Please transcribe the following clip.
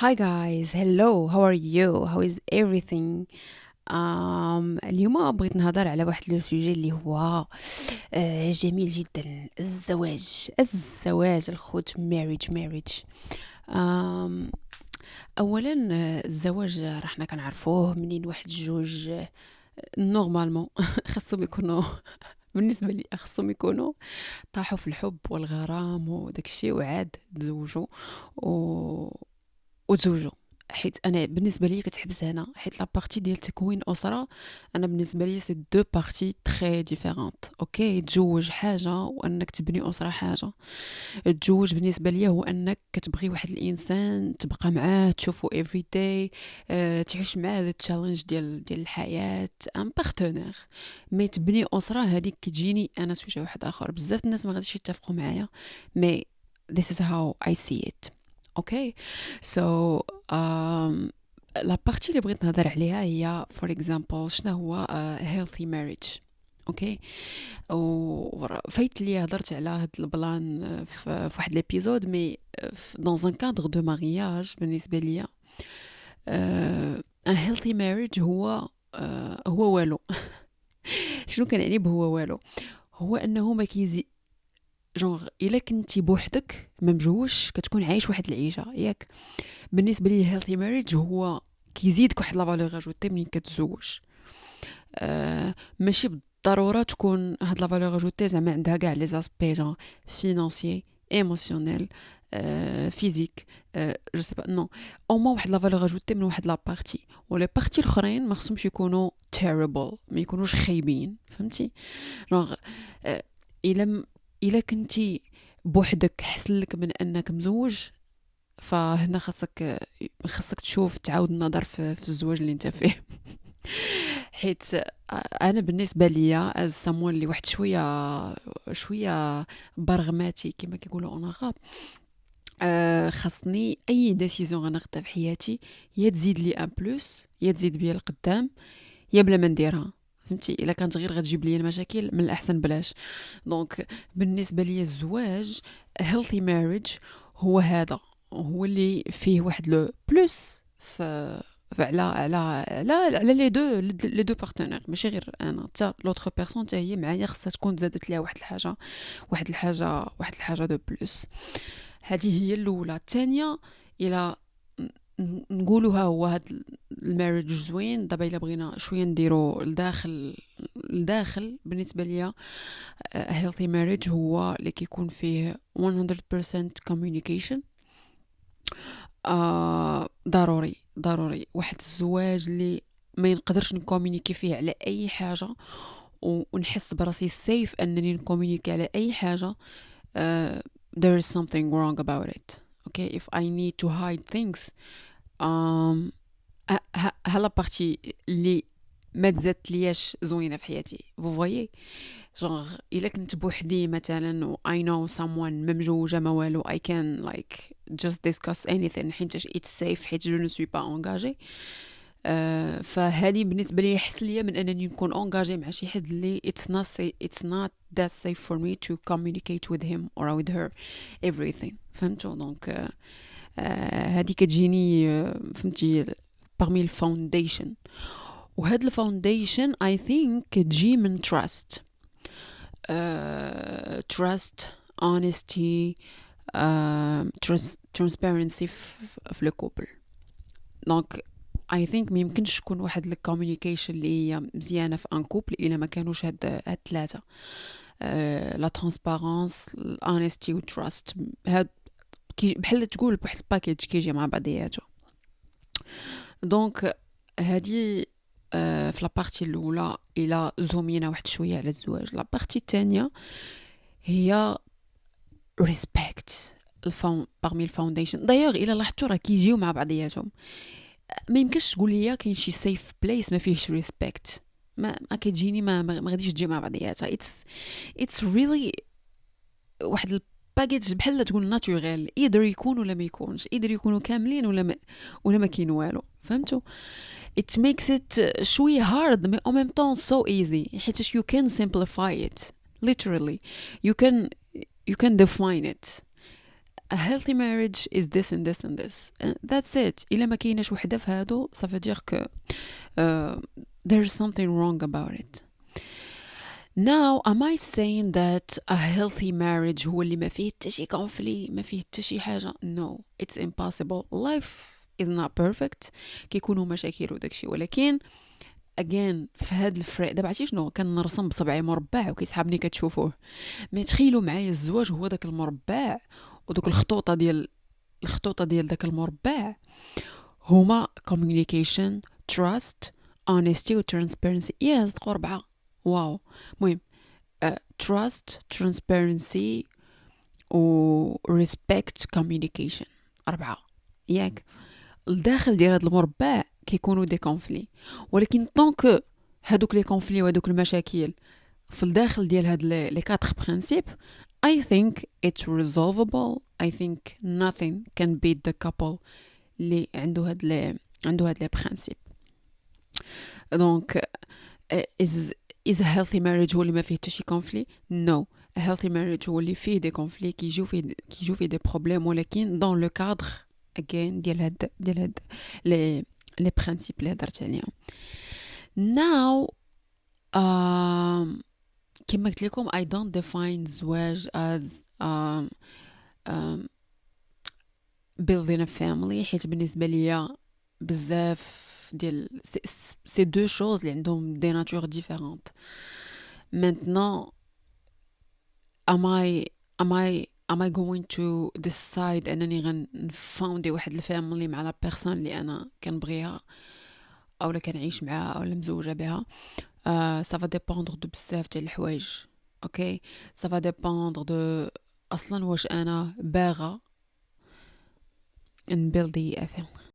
Hi guys, hello, how are you? How is everything? اليوم بغيت نهضر على واحد لو سوجي اللي هو جميل جدا. الزواج الخوت marriage. آم اولا الزواج حنا كنعرفوه منين واحد جوج نورمالمون خاصهم يكونوا بالنسبه لي خاصهم يكونوا طاحوا في الحب والغرام وداكشي وعاد تزوجوا و... وتزوجوا. حيت انا بالنسبه لي كتحبس هنا، حيت لا بارتي ديال تكوين اسره، انا بالنسبه لي سي دو بارتي تري ديفيرونت. اوكي، تزوج حاجه وانك تبني اسره حاجه. التزوج بالنسبه لي هو انك كتبغي واحد الانسان تبقى معاه تشوفه افري داي، تعيش معاه هذا التشالنج ديال الحياه، ان بارتنير. مي تبني اسره هذيك كتجيني انا سوجي واحد اخر. بزاف الناس ما غاديش يتفقوا معايا، مي this is how I see it. اوكي سو لا بارتي اللي بغيت نهضر عليها هي فور اكزامبل شنو هو healthy marriage. اوكي، وفايت لي هضرت على هاد البلان في واحد ليبيزود، مي dans un cadre de mariage بالنسبه ليا ان healthy marriage هو والو. شنو كنعني بهو والو؟ هو انه ما كيزي جونغ الا كنتي بوحدك ما مجوش كتكون عايش واحد العيشه ياك. بالنسبه لي هيلثي ماريج هو كيزيدك واحد لا فالور اجوتي ملي كتزوج. ماشي بالضروره تكون هاد لا فالور اجوتي زعما عندها كاع لي زاسبي جون فينانسيي، ايموسيونيل، فيزيك، جو سي با نو، او ما واحد لا فالور اجوتي من واحد لا بارتي. ولي بارتي الاخرين ما خصهمش يكونوا terrible، ما يكونوش خايبين، فهمتي؟ جونغ الا الا كنتي بوحدك حسن لك من انك مزوج، فهنا خاصك تشوف تعاود النظر في الزواج اللي انت فيه. حيت انا بالنسبه ليا از سامون اللي واحد شويه برغماتي كما كيقولوا اون غاب، خاصني اي ديسيزيون غناخدها في حياتي يا تزيد لي ان بلوس، يا تزيد بيا القدام، يا بلا ما نديرها. فهمتي؟ الا كانت غير غتجيب لي المشاكل من الاحسن بلاش. دونك بالنسبه لي الزواج healthy marriage هو هذا، هو اللي فيه واحد لو بلوس على لي دو بارتنير، ماشي غير انا، حتى لوتر بيرسون حتى هي معايا خصها تكون زادت ليها واحد الحاجه دو بلوس. هذه هي الاولى. الثانيه، الى نقولوا ها هو هاد الماريج زوين، دابا الا بغينا شويه نديرو الداخل بالنسبه ليا healthy marriage هو اللي كيكون فيه 100% communication. ضروري واحد الزواج اللي ما ينقدرش نكومونيكي فيه على اي حاجه، ونحس براسي سيف انني نكومونيكي على اي حاجه. There is something wrong about it. Okay, if I need to hide things, um هلا بارتي اللي ما تزادت لياش زوينه في حياتي. فو فويي جونغ الا كنت بوحدي مثلا و I know someone ما مجوجه ما والو، I can like just discuss anything حيت it's safe، حيت je ne suis pas engagée. فهذه بالنسبه لي احسن ليا من انني نكون انغاجي مع شي حد اللي it's not that safe for me to communicate with him or with her everything. فهمتوا؟ دونك هذه كتجيني فهمتي parmi الفاونديشن. وهاد الفاونديشن I think كتجي من trust. Trust, honesty, transparency في le couple. دونك I think ما يمكنش تكون واحد الكوميونيكيشن اللي هي مزيانه في ان كوبل الا ما كانوش هاد الثلاثه، لا ترانسبارونس، الانستي والتراست. هاد بحال تقول بواحد الباكيج كيجي مع بعضياته. دونك هادي في لابارتي الاولى الى زومينا واحد شويه على الزواج. لابارتي الثانيه هي ريسبكت parmi الفاونديشن. دايوغ الى لاحظتوا راه كيجيو مع بعضياتهم. ما يمكنش تقول لي كاين شي سيف بليس ما فيهش ريسبكت. ما كتجيني ما غاديش تجي مع بعضياتها. it's really واحد الباكيج بحال تقول ناتوريل، يقدر يكون ولا ما يكونش، يقدر يكونوا كاملين ولا ما كاين والو. فهمتوا؟ it makes it شويه hard but en même temps so easy، حيت you can simplify it literally. you can define it. a healthy marriage is this and this and this. That's it. إلا ما كايناش وحدة في هادو ça veut dire que there's something wrong about it. Now, am I saying that a healthy marriage هو اللي ما فيه حتى شي conflict ما فيه حتى شي حاجة؟ No, it's impossible. Life is not perfect. كيكونوا مشاكل وداكشي، ولكن again في هاد الفريق دابا عرفتي شنو كنرسم بصبعي مربع وكيسحابني كتشوفوه. ما تخيلوا معايا الزواج هو داك المربع ودوك الخطوطه ديال داك المربع هما communication, trust, honesty و transparency. صدقوا 4. واو. المهم trust, transparency و respect, communication. 4 ياك. الداخل ديال هاد المربع كيكونوا دي كونفلي، ولكن طونك هادوك لي كونفلي وهادوك المشاكل في الداخل ديال هاد لي 4 برينسيپ I think it's resolvable. I think nothing can beat the couple اللي عنده هاد لي برينسيپ. دونك is a healthy marriage هو اللي ما فيه حتى شي conflict? No. A healthy marriage هو اللي فيه des conflits كيجيو فيه des problèmes، ولكن dans le cadre again ديال هاد les principes اللي هضرت عليهم. Now كما قلت لكم I don't define الزواج as building a family، حيت بالنسبة ليا بزاف ديال سي دو شوز اللي عندهم دي ناتور ديفيرونت. maintenant am I going to decide انني غنفاوندي واحد الفاميلي مع لا بيرسون اللي انا كنبغيها اولا كنعيش معاها اولا مزوجه بها؟ ça va dépendre de بزاف ديال الحوايج. اوكي ça va dépendre de اصلا واش انا باغا نبيلدي افهم.